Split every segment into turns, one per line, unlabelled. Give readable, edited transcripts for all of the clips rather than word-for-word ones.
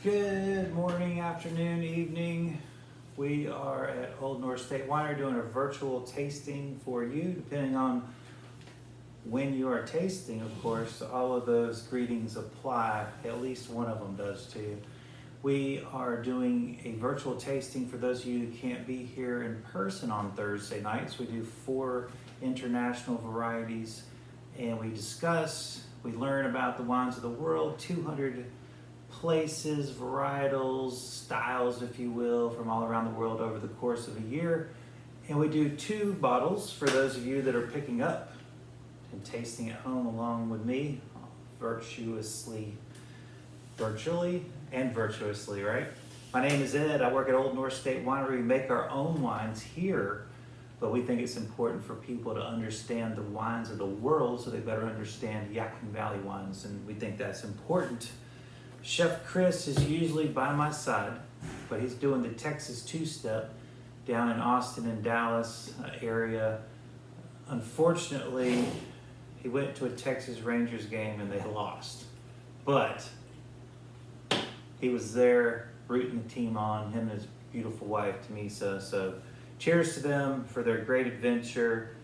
Good morning, afternoon, evening. We are at Old North State Winery doing a virtual tasting for you, depending on when you are tasting, of course. All of those greetings apply, at least one of them does to you. We are doing a virtual tasting for those of you who can't be here in person on Thursday nights. We do 4 international varieties and we learn about the wines of the world, 200 places, varietals, styles, if you will, from all around the world over the course of a year. And we do 2 bottles for those of you that are picking up and tasting at home along with me, virtually and virtuously, right? My name is Ed. I work at Old North State Winery. We make our own wines here, but we think it's important for people to understand the wines of the world so they better understand Yakin Valley wines, and we think that's important. Chef Chris is usually by my side, but he's doing the Texas two-step down in Austin and Dallas area. Unfortunately, he went to a Texas Rangers game and they lost. But he was there rooting the team on, him and his beautiful wife, Tamisa. So cheers to them for their great adventure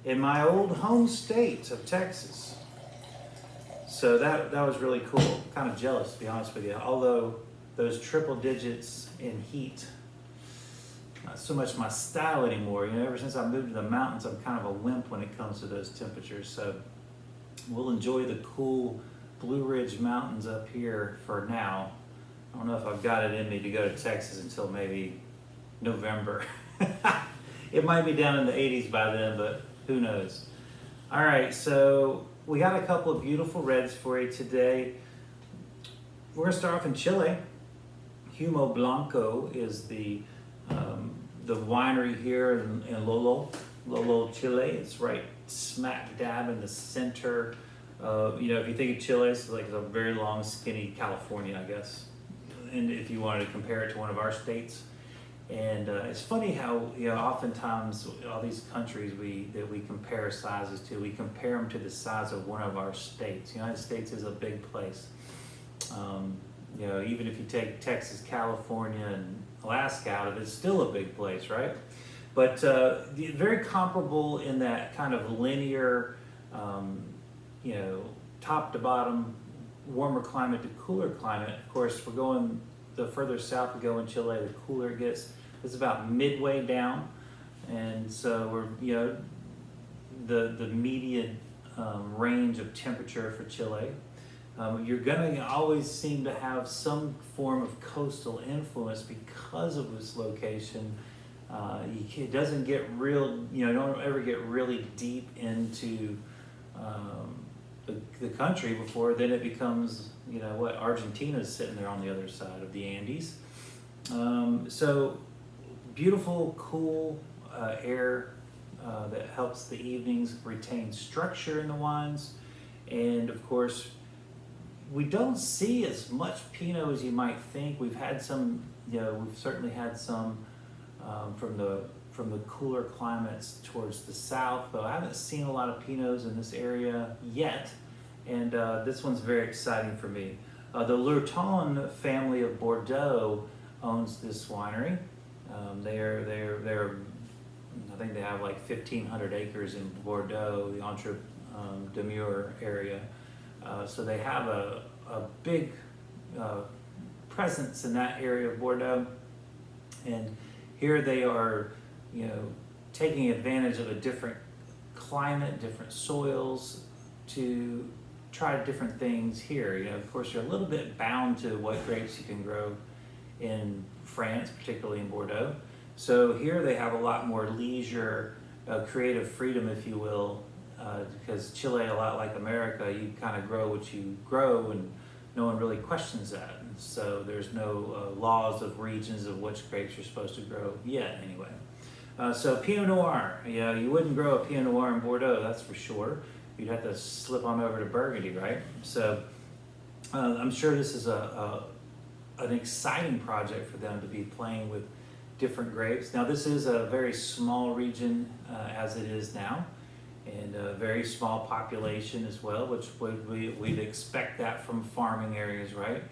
in my old home state of Texas. So that was really cool. Kind of jealous, to be honest with you. Although those triple digits in heat, not so much my style anymore. You know, ever since I moved to the mountains, I'm kind of a wimp when it comes to those temperatures. So we'll enjoy the cool Blue Ridge Mountains up here for now. I don't know if I've got it in me to go to Texas until maybe November. It might be down in the 80s by then, but who knows. All right, so we got a couple of beautiful reds for you today. We're gonna start off in Chile. Humo Blanco is the winery here in Lolo, Chile. It's right smack dab in the center of, if you think of Chile, it's like a very long, skinny California, I guess. And if you wanted to compare it to one of our states. And it's funny how, oftentimes all these countries that we compare sizes to, we compare them to the size of one of our states. The United States is a big place. Even if you take Texas, California, and Alaska out of it, it's still a big place, right? But very comparable in that kind of linear, top to bottom, warmer climate to cooler climate. Of course, we're going, the further south we go in Chile, the cooler it gets. It's about midway down, and so we're the median range of temperature for Chile. You're gonna always seem to have some form of coastal influence because of its location. It doesn't get real, don't ever get really deep into the country before then it becomes, Argentina's sitting there on the other side of the Andes. So beautiful, cool air that helps the evenings retain structure in the wines. And of course, we don't see as much Pinot as you might think. We've had some, we've certainly had some from the cooler climates towards the south, but I haven't seen a lot of Pinots in this area yet. And this one's very exciting for me. The Lurton family of Bordeaux owns this winery. They're I think they have like 1,500 acres in Bordeaux, the Entre Demure area. So they have a big presence in that area of Bordeaux. And here they are, taking advantage of a different climate, different soils to try different things here. Of course, you're a little bit bound to what grapes you can grow in France, particularly in Bordeaux. So here they have a lot more leisure, creative freedom, if you will, because Chile, a lot like America, you kind of grow what you grow and no one really questions that. And so there's no laws of regions of which grapes you're supposed to grow yet, anyway. So Pinot Noir, you wouldn't grow a Pinot Noir in Bordeaux, that's for sure. You'd have to slip on over to Burgundy, right? So I'm sure this is an exciting project for them to be playing with different grapes. Now this is a very small region as it is now, and a very small population as well, which we'd expect that from farming areas, right?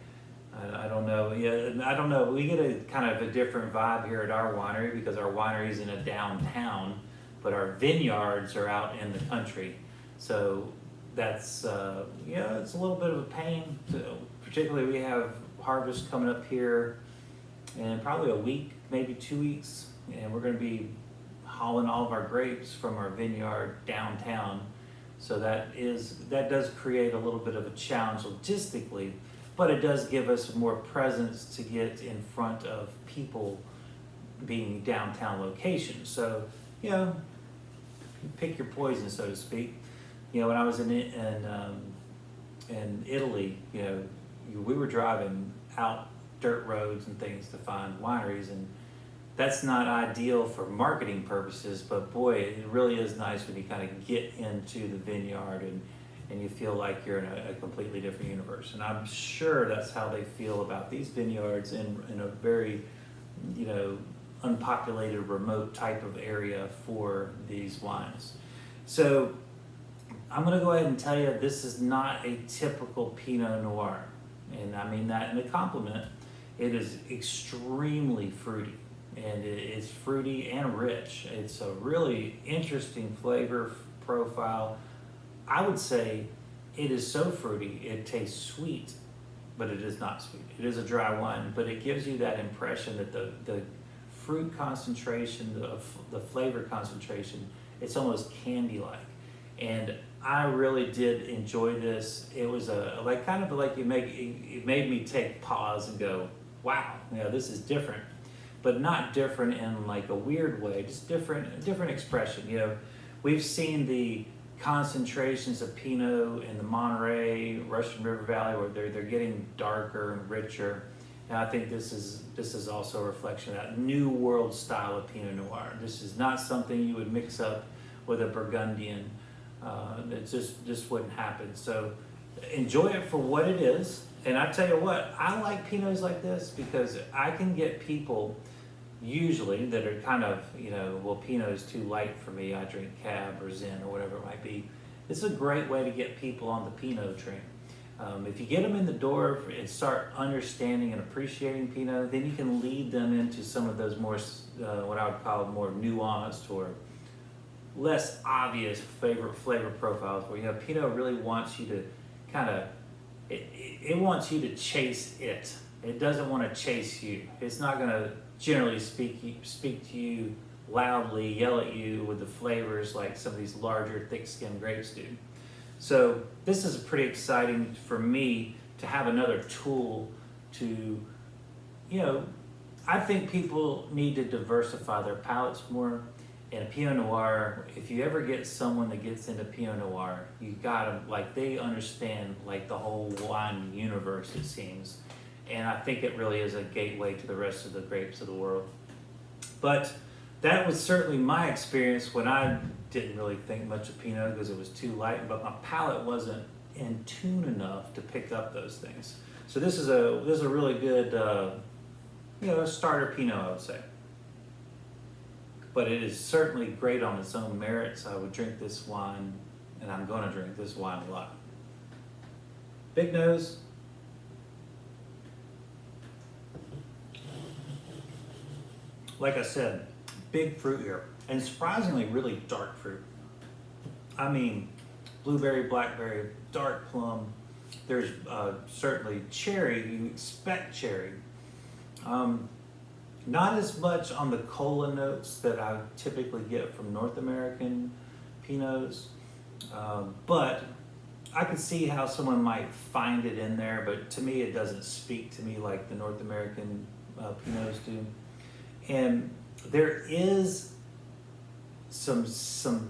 I don't know. Yeah, I don't know. We get a kind of a different vibe here at our winery because our winery is in a downtown, but our vineyards are out in the country. So that's yeah, it's a little bit of a pain. Particularly, we have harvest coming up here in probably a week, maybe 2 weeks, and we're going to be hauling all of our grapes from our vineyard downtown. So that does create a little bit of a challenge logistically, but it does give us more presence to get in front of people being downtown locations. So, you know, you pick your poison, so to speak. You know, when I was in Italy, you know, we were driving out dirt roads and things to find wineries, and that's not ideal for marketing purposes, but boy, it really is nice when you kind of get into the vineyard and you feel like you're in a completely different universe. And I'm sure that's how they feel about these vineyards in a very, you know, unpopulated, remote type of area for these wines. So I'm gonna go ahead and tell you this is not a typical Pinot Noir. And I mean that in a compliment. It is extremely fruity. And it's fruity and rich. It's a really interesting flavor profile. I would say it is so fruity, it tastes sweet, but it is not sweet. It is a dry wine, but it gives you that impression that the fruit concentration, the flavor concentration, it's almost candy-like. And I really did enjoy this. It was like kind of like it made me take pause and go, wow, you know, this is different. But not different in like a weird way, just different expression. You know, we've seen the concentrations of Pinot in the Monterey, Russian River Valley, where they're getting darker and richer. And I think this is also a reflection of that new world style of Pinot Noir. This is not something you would mix up with a Burgundian. It just wouldn't happen. So enjoy it for what it is. And I tell you what, I like Pinots like this because I can get people usually that are kind of, you know, well, Pinot is too light for me. I drink Cab or Zin or whatever it might be. It's a great way to get people on the Pinot train. If you get them in the door and start understanding and appreciating Pinot, then you can lead them into some of those more, what I would call more nuanced or less obvious flavor profiles where, you know, Pinot really wants you to kind of, it wants you to chase it. It doesn't want to chase you. It's not going to generally speak to you loudly, yell at you with the flavors like some of these larger, thick-skinned grapes do. So this is pretty exciting for me to have another tool to, you know, I think people need to diversify their palates more. And a Pinot Noir, if you ever get someone that gets into Pinot Noir, you gotta, like, they understand, like, the whole wine universe, it seems. And I think it really is a gateway to the rest of the grapes of the world. But that was certainly my experience when I didn't really think much of Pinot because it was too light, but my palate wasn't in tune enough to pick up those things. So this is a really good, you know, starter Pinot, I would say. But it is certainly great on its own merits. I would drink this wine, and I'm going to drink this wine a lot. Big nose. Like I said, big fruit here, and surprisingly really dark fruit. I mean, blueberry, blackberry, dark plum. There's certainly cherry. You expect cherry. Not as much on the cola notes that I typically get from North American Pinots, but I could see how someone might find it in there, but to me it doesn't speak to me like the North American Pinots do. And there is some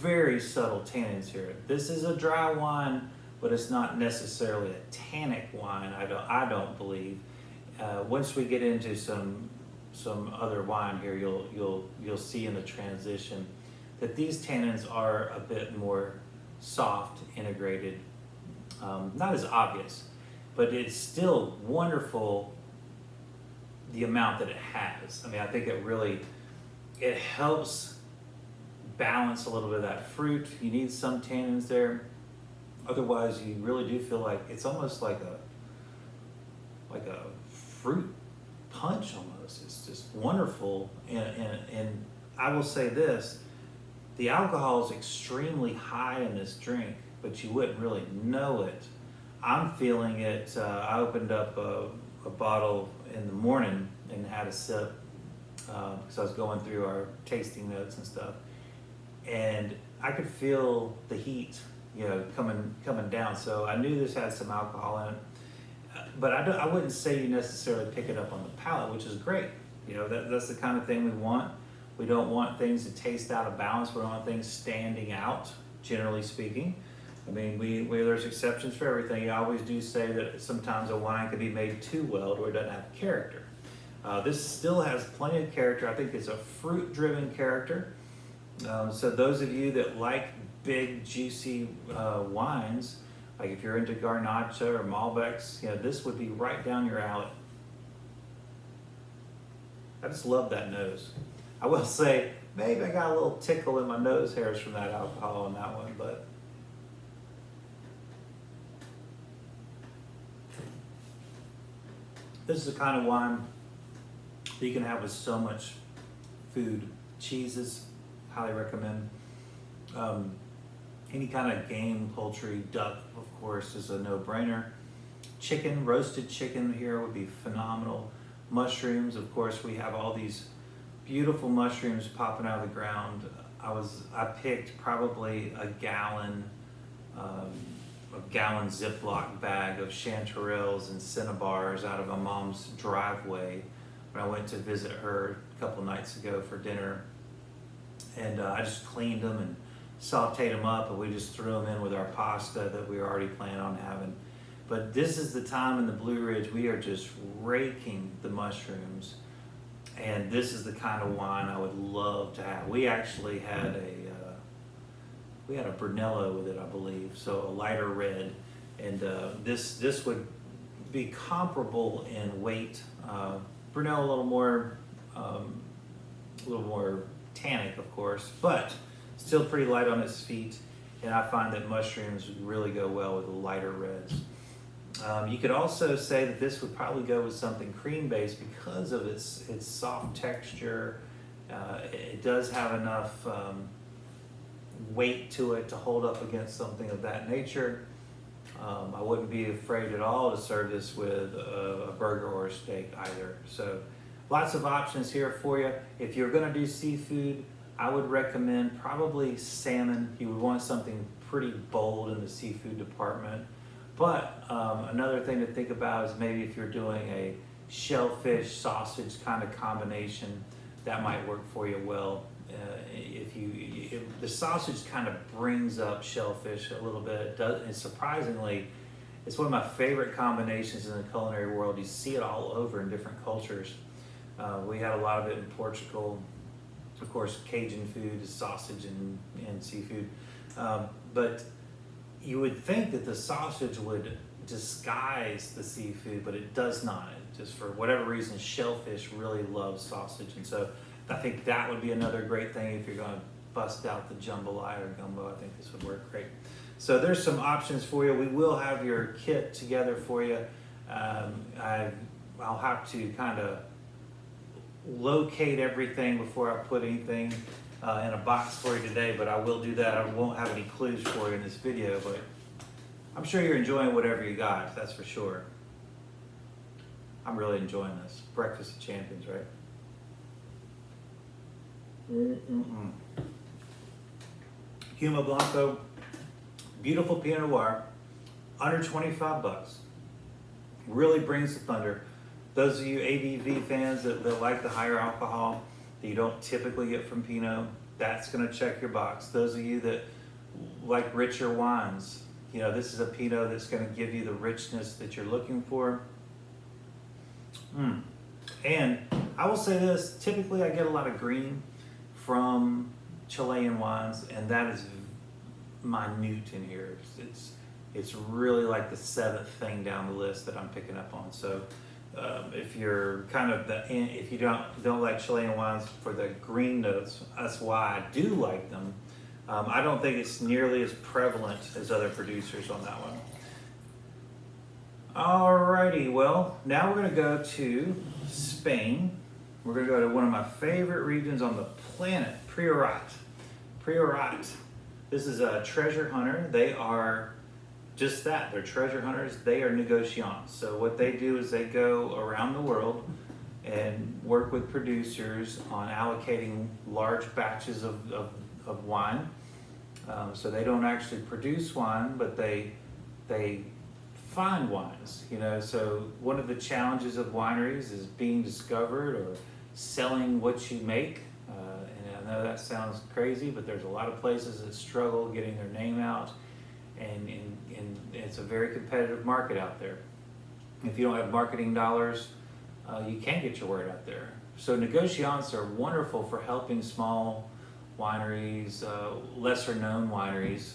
very subtle tannins here. This is a dry wine, but it's not necessarily a tannic wine, I don't believe. Once we get into some other wine here, you'll see in the transition that these tannins are a bit more soft, integrated, not as obvious, but it's still wonderful the amount that it has. I mean, I think it helps balance a little bit of that fruit. You need some tannins there. Otherwise, you really do feel like it's almost like like a fruit punch almost. It's just wonderful. And I will say this, the alcohol is extremely high in this drink, but you wouldn't really know it. I'm feeling it. I opened up a bottle in the morning and had a sip because I was going through our tasting notes and stuff. And I could feel the heat, coming down. So I knew this had some alcohol in it. But I wouldn't say you necessarily pick it up on the palate, which is great. That's the kind of thing we want. We don't want things to taste out of balance. We don't want things standing out, generally speaking. I mean, there's exceptions for everything. I always do say that sometimes a wine can be made too well to where it doesn't have character. This still has plenty of character. I think it's a fruit-driven character. So those of you that like big, juicy wines, like if you're into Garnacha or Malbecs, this would be right down your alley. I just love that nose. I will say, maybe I got a little tickle in my nose hairs from that alcohol on that one, but this is the kind of wine that you can have with so much food. Cheeses, highly recommend. Any kind of game, poultry, duck, of course, is a no-brainer. Chicken, roasted chicken here would be phenomenal. Mushrooms, of course, we have all these beautiful mushrooms popping out of the ground. I picked probably a gallon Ziploc bag of chanterelles and cinnabars out of my mom's driveway when I went to visit her a couple nights ago for dinner. And I just cleaned them and sauteed them up, and we just threw them in with our pasta that we were already planning on having. But this is the time in the Blue Ridge, we are just raking the mushrooms. And this is the kind of wine I would love to have. We actually had a Brunello with it, I believe, so a lighter red. And this would be comparable in weight. Brunello a little more tannic, of course, but still pretty light on its feet. And I find that mushrooms really go well with the lighter reds. You could also say that this would probably go with something cream-based because of its soft texture. It does have enough weight to it to hold up against something of that nature. I wouldn't be afraid at all to serve this with a burger or a steak either. So lots of options here for you. If you're going to do seafood, I would recommend probably salmon. You would want something pretty bold in the seafood department. But another thing to think about is maybe if you're doing a shellfish sausage kind of combination, that might work for you well. If the sausage kind of brings up shellfish a little bit. It does, and surprisingly, it's one of my favorite combinations in the culinary world. You see it all over in different cultures. We had a lot of it in Portugal. Of course, Cajun food is sausage and seafood. But you would think that the sausage would disguise the seafood, but it does not. Just for whatever reason, shellfish really loves sausage. And so I think that would be another great thing if you're going to bust out the jambalaya or gumbo. I think this would work great. So there's some options for you. We will have your kit together for you. I'll have to kind of locate everything before I put anything in a box for you today, but I will do that. I won't have any clues for you in this video, but I'm sure you're enjoying whatever you got, that's for sure. I'm really enjoying this. Breakfast of Champions, right? Humo Blanco, beautiful Pinot Noir, under 25 bucks. Really brings the thunder. Those of you ABV fans that like the higher alcohol that you don't typically get from Pinot, that's going to check your box. Those of you that like richer wines, this is a Pinot that's going to give you the richness that you're looking for. And I will say this, typically I get a lot of green from Chilean wines, and that is minute in here. It's really like the seventh thing down the list that I'm picking up on. So if you're if you don't like Chilean wines for the green notes, that's why I do like them. I don't think it's nearly as prevalent as other producers on that one. Alrighty, well, now we're going to go to Spain. We're going to go to one of my favorite regions on the planet, Priorat. Priorat. This is a treasure hunter. They are just that. They're treasure hunters. They are negociants. So what they do is they go around the world and work with producers on allocating large batches of wine. So they don't actually produce wine, but they find wines, you know. So one of the challenges of wineries is being discovered or selling what you make. And I know that sounds crazy, but there's a lot of places that struggle getting their name out, and it's a very competitive market out there. If you don't have marketing dollars, you can't get your word out there. So negociants are wonderful for helping small wineries, lesser known wineries.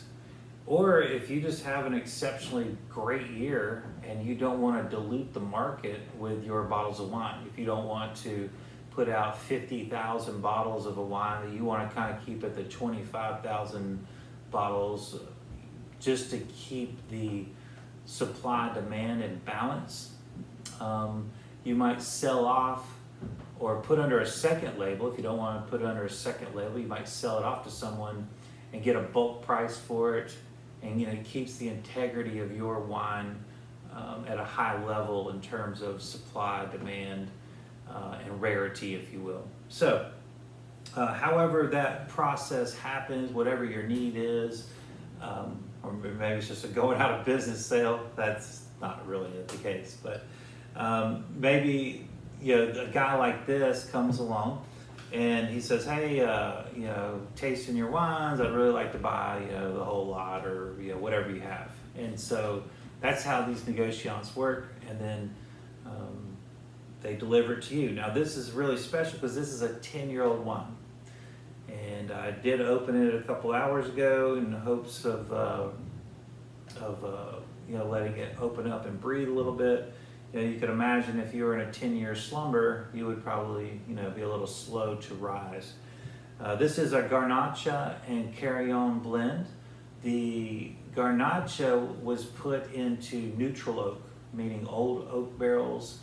Or if you just have an exceptionally great year and you don't want to dilute the market with your bottles of wine, if you don't want to put out 50,000 bottles of a wine, that you want to kind of keep it to 25,000 bottles just to keep the supply demand in balance, you might sell off or put under a second label. If you don't want to put it under a second label, you might sell it off to someone and get a bulk price for it. And it keeps the integrity of your wine at a high level in terms of supply, demand, and rarity, if you will. So, however that process happens, whatever your need is, or maybe it's just a going out of business sale. That's not really the case, but maybe a guy like this comes along and he says, hey, tasting your wines, I'd really like to buy, the whole lot, or, whatever you have. And so that's how these negociants work. And then they deliver it to you. Now this is really special because this is a 10-year-old wine. And I did open it a couple hours ago in the hopes of letting it open up and breathe a little bit. You could imagine if you were in a 10-year slumber, you would probably, be a little slow to rise. This is a Garnacha and Carillon blend. The Garnacha was put into neutral oak, meaning old oak barrels,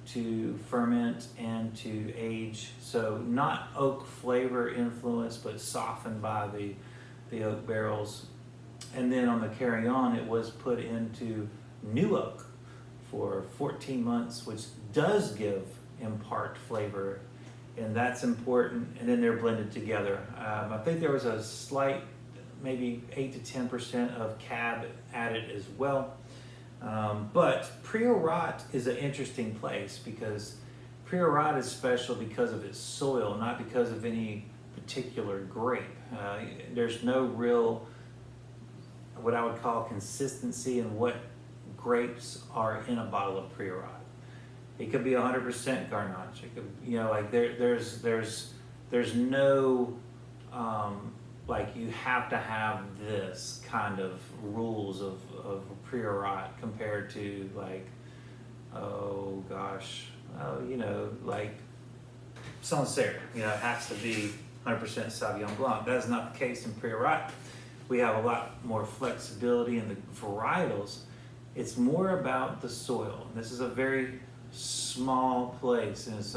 to ferment and to age. So not oak flavor influence, but softened by the oak barrels. And then on the Carillon, it was put into new oak for 14 months, which does impart flavor, and that's important. And then they're blended together. I think there was a slight, maybe 8 to 10% of cab added as well. But Priorat is an interesting place because Priorat is special because of its soil, not because of any particular grape. There's no real, what I would call, consistency in what grapes are in a bottle of Priorat. It could be 100% Garnacha. It could, there's no you have to have this kind of rules of Priorat compared to Sancerre. It has to be 100% Sauvignon Blanc. That is not the case in Priorat. We have a lot more flexibility in the varietals. It's more about the soil. This is a very small place, and it's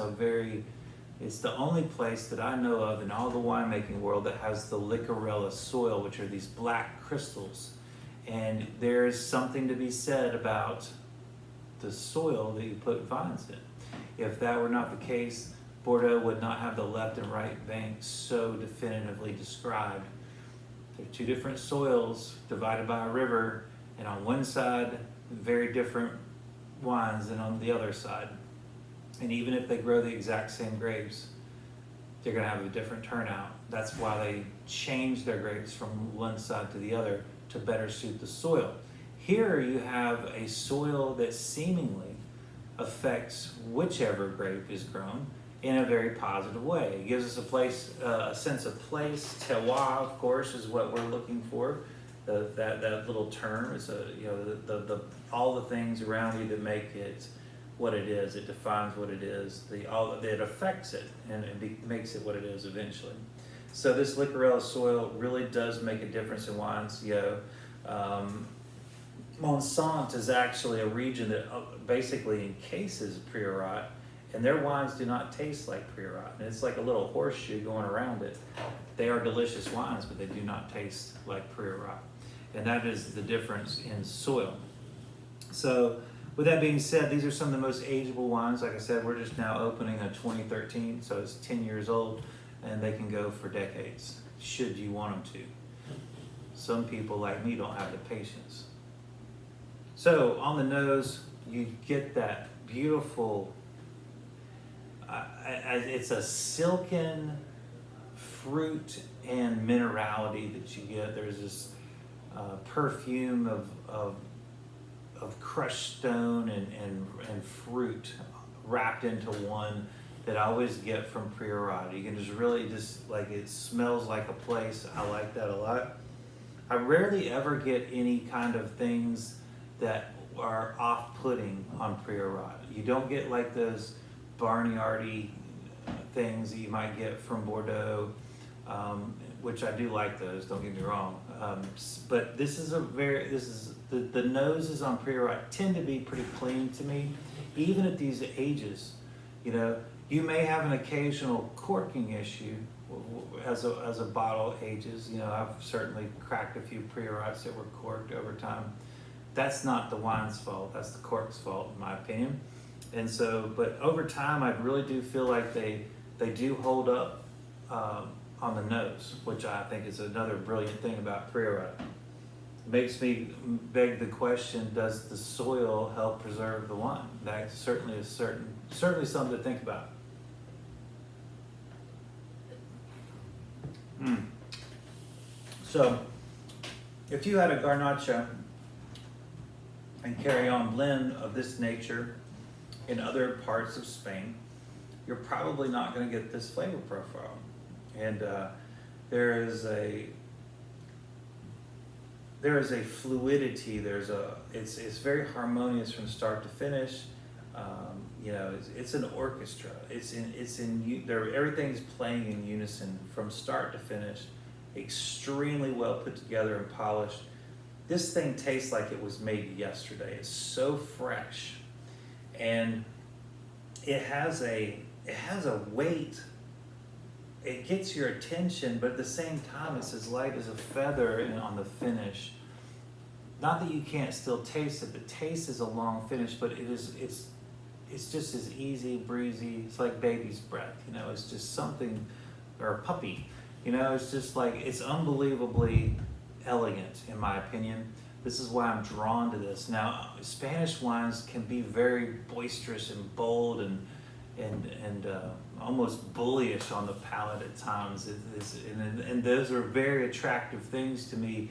the only place that I know of in all the winemaking world that has the Licorella soil, which are these black crystals. And there's something to be said about the soil that you put vines in. If that were not the case, Bordeaux would not have the left and right banks so definitively described. They're two different soils divided by a river, and on one side, very different wines than on the other side. And even if they grow the exact same grapes, they're going to have a different turnout. That's why they change their grapes from one side to the other to better suit the soil. Here you have a soil that seemingly affects whichever grape is grown in a very positive way. It gives us a sense of place. Terroir, of course, is what we're looking for. That little term is all the things around you that make it what it is. It defines what it is. It affects it, and it makes it what it is eventually. So this Licorella soil really does make a difference in wines. Monsanto is actually a region that basically encases priorat, and their wines do not taste like priorat. And it's like a little horseshoe going around it. They are delicious wines, but they do not taste like priorat. And that is the difference in soil. So with that being said, these are some of the most ageable wines. Like I said, we're just now opening a 2013, so it's 10 years old, and they can go for decades, should you want them to. Some people like me don't have the patience. So on the nose, you get that beautiful, it's a silken fruit and minerality that you get. There's this perfume of crushed stone and fruit wrapped into one that I always get from priorat. You can just really like, it smells like a place. I like that a lot. I rarely ever get any kind of things that are off-putting on priorat. You don't get like those barnyardy things that you might get from Bordeaux, which I do like those, don't get me wrong. But this is the noses on priorat tend to be pretty clean to me, even at these ages. You know, you may have an occasional corking issue as a bottle ages. You know, I've certainly cracked a few priorats that were corked over time. That's not the wine's fault, that's the cork's fault, in my opinion. And so, but over time, I really do feel like they do hold up on the nose, which I think is another brilliant thing about priorat. Makes me beg the question, does the soil help preserve the wine? That certainly is certainly something to think about. So, if you had a Garnacha and carry on blend of this nature in other parts of Spain, you're probably not going to get this flavor profile. And there is a fluidity. It's very harmonious from start to finish. You know, it's an orchestra. Everything's playing in unison from start to finish. Extremely well put together and polished. This thing tastes like it was made yesterday. It's so fresh, and it has a weight. It gets your attention, but at the same time, it's as light as a feather on the finish. Not that you can't still taste it. The taste is a long finish, but it's just as easy breezy. It's like baby's breath. You know, it's just something, or a puppy. You know, it's just like, it's unbelievably elegant, in my opinion. This is why I'm drawn to this. Now, Spanish wines can be very boisterous and bold and almost bullyish on the palate at times. And those are very attractive things to me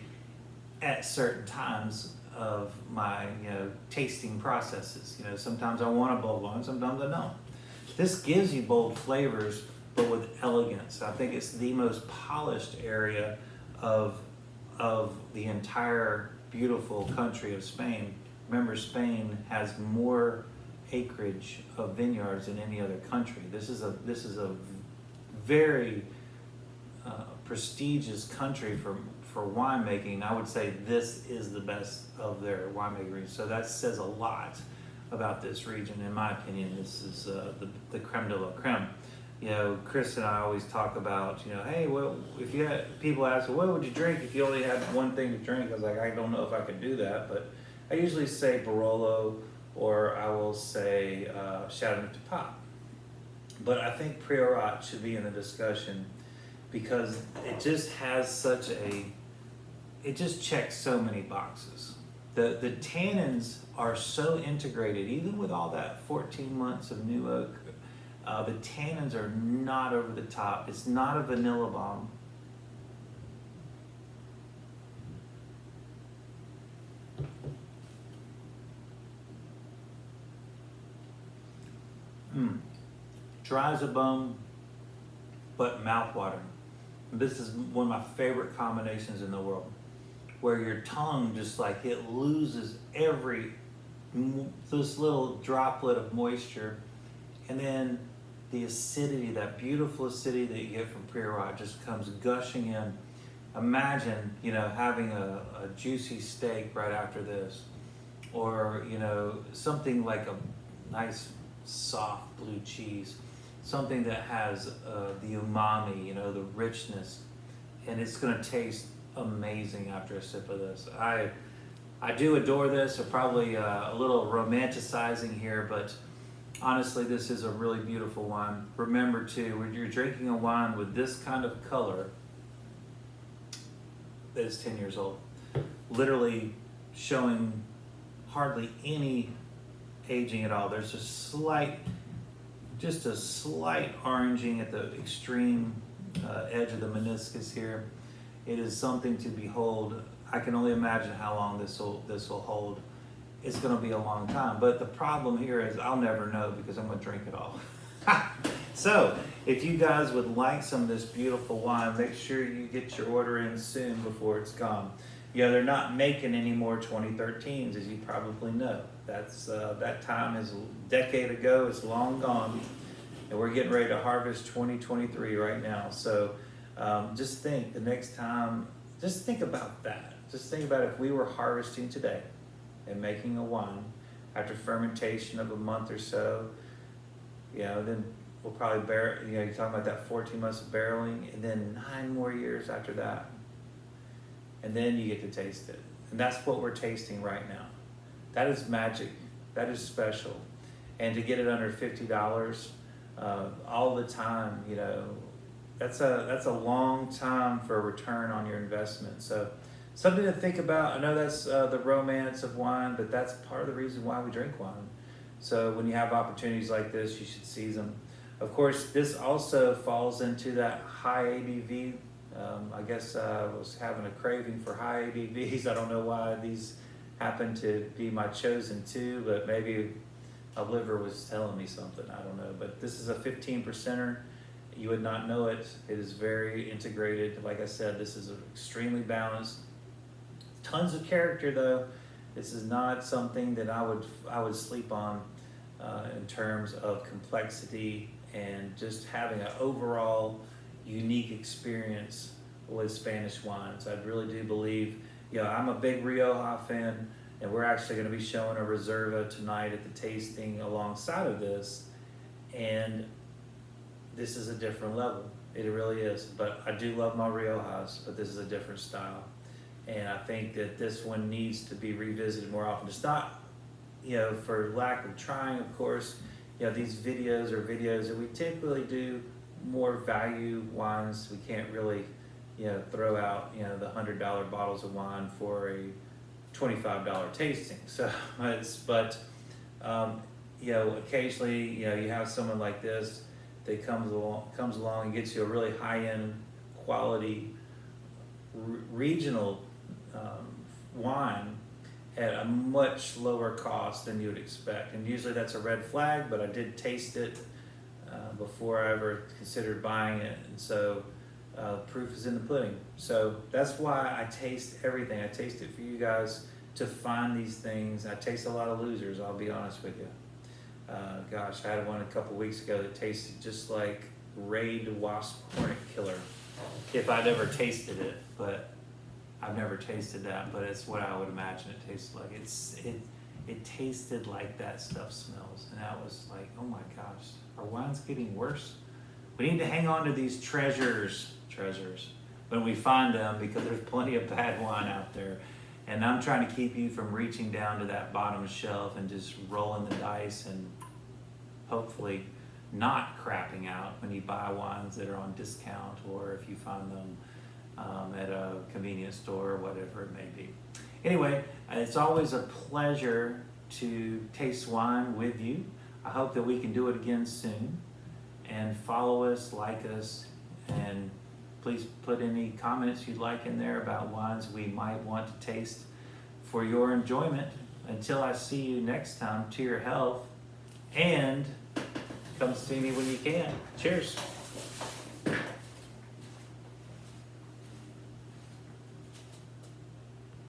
at certain times of my, you know, tasting processes. You know, sometimes I want a bold wine, sometimes I don't. This gives you bold flavors, but with elegance. I think it's the most polished area of the entire beautiful country of Spain. Remember, Spain has more acreage of vineyards than any other country. This is a very prestigious country for winemaking. I would say this is the best of their winemaking. So that says a lot about this region. In my opinion, this is the creme de la creme. You know, Chris and I always talk about, you know, hey, well, if you had, people ask, well, what would you drink if you only had one thing to drink? I was like, I don't know if I could do that, but I usually say Barolo, or I will say Chateau Pop. But I think Priorat should be in the discussion because it just has it just checks so many boxes. The tannins are so integrated, even with all that 14 months of new oak. The tannins are not over the top. It's not a vanilla bomb. Dry as a bone, but mouth-watering. This is one of my favorite combinations in the world, where your tongue just like it loses this little droplet of moisture, and then the acidity, that beautiful acidity that you get from Priorat, just comes gushing in. Imagine, having a juicy steak right after this, or, something like a nice soft blue cheese, something that has the umami, the richness, and it's gonna taste amazing after a sip of this. I do adore this. So probably a little romanticizing here, but honestly, this is a really beautiful wine. Remember too, when you're drinking a wine with this kind of color that is 10 years old, literally showing hardly any aging at all. There's just a slight oranging at the extreme edge of the meniscus here. It is something to behold. I can only imagine how long this will hold. It's going to be a long time. But the problem here is I'll never know because I'm going to drink it all. So if you guys would like some of this beautiful wine, make sure you get your order in soon before it's gone. They're not making any more 2013s, as you probably know. That time is a decade ago. It's long gone, and we're getting ready to harvest 2023 right now. So just think the next time. Just think about that. Just think about if we were harvesting today and making a wine after fermentation of a month or so. Then we'll probably you're talking about that 14 months of barreling, and then 9 more years after that. And then you get to taste it. And that's what we're tasting right now. That is magic. That is special. And to get it under $50 all the time, that's a long time for a return on your investment. So something to think about. I know that's the romance of wine, but that's part of the reason why we drink wine. So when you have opportunities like this, you should seize them. Of course, this also falls into that high ABV. I guess I was having a craving for high ABVs. I don't know why these happen to be my chosen two, but maybe a liver was telling me something. I don't know. But this is a 15%er. You would not know it. It is very integrated. Like I said, this is extremely balanced. Tons of character though. This is not something that I would sleep on in terms of complexity and just having an overall unique experience with Spanish wines. I really do believe, I'm a big Rioja fan, and we're actually going to be showing a Reserva tonight at the tasting alongside of this, and this is a different level. It really is. But I do love my Riojas, but this is a different style. And I think that this one needs to be revisited more often. It's not, for lack of trying, of course. These videos are videos that we typically do more value wines. We can't really, throw out, the $100 bottles of wine for a $25 tasting. So occasionally, you have someone like this that comes along and gets you a really high-end quality regional wine at a much lower cost than you would expect. And usually that's a red flag, but I did taste it before I ever considered buying it. And so proof is in the pudding. So that's why I taste everything. I taste it for you guys to find these things. I taste a lot of losers, I'll be honest with you. Gosh, I had one a couple weeks ago that tasted just like Raid Wasp Hornet Killer, if I'd ever tasted it, but I've never tasted that, but it's what I would imagine it tastes like. It tasted like that stuff smells, and that was like, oh my gosh, are wines getting worse? We need to hang on to these treasures when we find them, because there's plenty of bad wine out there. And I'm trying to keep you from reaching down to that bottom shelf and just rolling the dice and hopefully not crapping out when you buy wines that are on discount, or if you find them at a convenience store or whatever it may be. Anyway, it's always a pleasure to taste wine with you. I hope that we can do it again soon. And follow us, like us, and please put any comments you'd like in there about wines we might want to taste for your enjoyment. Until I see you next time, to your health, and come see me when you can. Cheers.